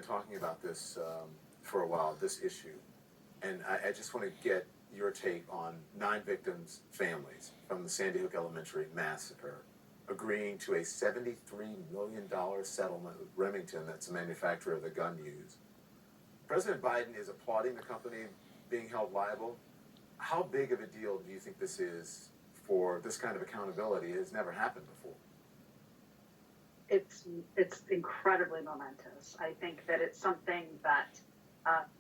talking about this for a while, this issue, and I just want to get your take on 9 victims' families from the Sandy Hook Elementary massacre agreeing to a $73 million settlement with Remington, that's a manufacturer of the gun used. President Biden is applauding the company being held liable. How big of a deal do you think this is for this kind of accountability? It has never happened before. It's incredibly momentous. I think that it's something that,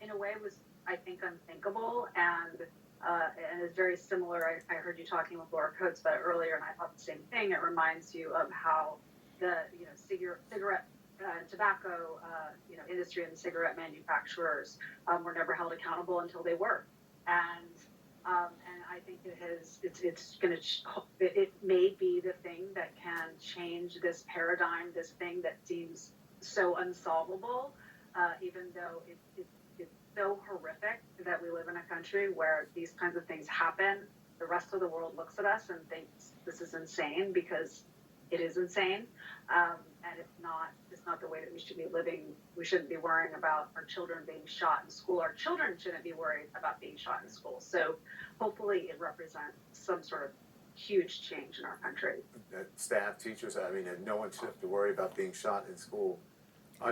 in a way, was, I think, unthinkable and is very similar. I heard you talking with Laura Coates about it earlier, and I thought the same thing. It reminds you of how the cigarette tobacco industry and the cigarette manufacturers were never held accountable until they were, and I think it may be the thing that can change this paradigm, this thing that seems so unsolvable, even though it's so horrific that we live in a country where these kinds of things happen. The rest of the world looks at us and thinks this is insane, because it is insane, and it's not the way that we should be living. We shouldn't be worrying about our children being shot in school. Our children shouldn't be worried about being shot in school. So hopefully it represents some sort of huge change in our country. Staff, teachers, I mean, no one should have to worry about being shot in school.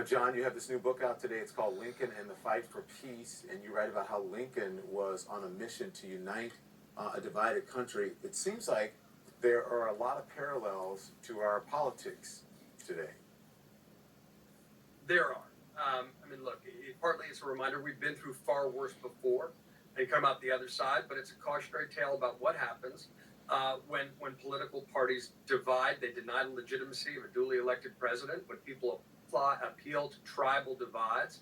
John, you have this new book out today. It's called Lincoln and the Fight for Peace, and you write about how Lincoln was on a mission to unite a divided country. It seems like there are a lot of parallels to our politics today. There are. I mean, look, partly it's a reminder we've been through far worse before and come out the other side, but it's a cautionary tale about what happens when political parties divide. They deny the legitimacy of a duly elected president, when people appeal to tribal divides.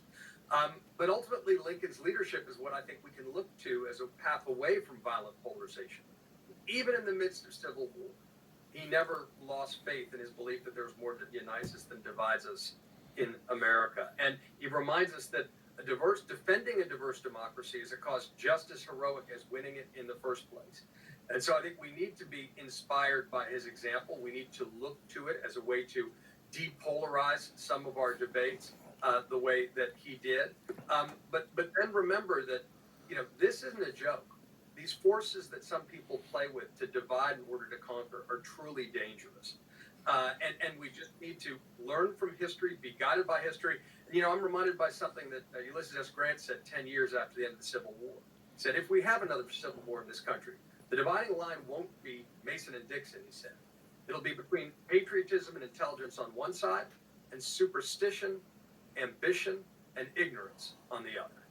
But ultimately, Lincoln's leadership is what I think we can look to as a path away from violent polarization. Even in the midst of civil war, he never lost faith in his belief that there's more that unites us than divides us in America. And he reminds us that defending a diverse democracy is a cause just as heroic as winning it in the first place. And so I think we need to be inspired by his example. We need to look to it as a way to depolarize some of our debates the way that he did. But then remember that, this isn't a joke. These forces that some people play with to divide in order to conquer are truly dangerous. And we just need to learn from history, be guided by history. I'm reminded by something that Ulysses S. Grant said 10 years after the end of the Civil War. He said, if we have another Civil War in this country, the dividing line won't be Mason and Dixon, he said. It'll be between patriotism and intelligence on one side and superstition, ambition, and ignorance on the other.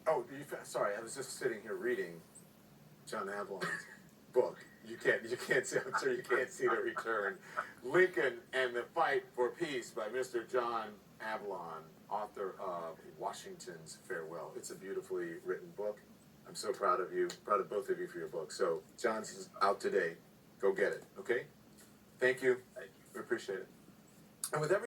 Oh, sorry, I was just sitting here reading John Avalon's book. You can't see, I'm sure you can't see the return. Lincoln and the Fight for Peace by Mr. John Avalon, author of Washington's Farewell. It's a beautifully written book. I'm so proud of you, proud of both of you for your book. So John's is out today. Go get it, okay? Thank you. Thank you. We appreciate it. And with every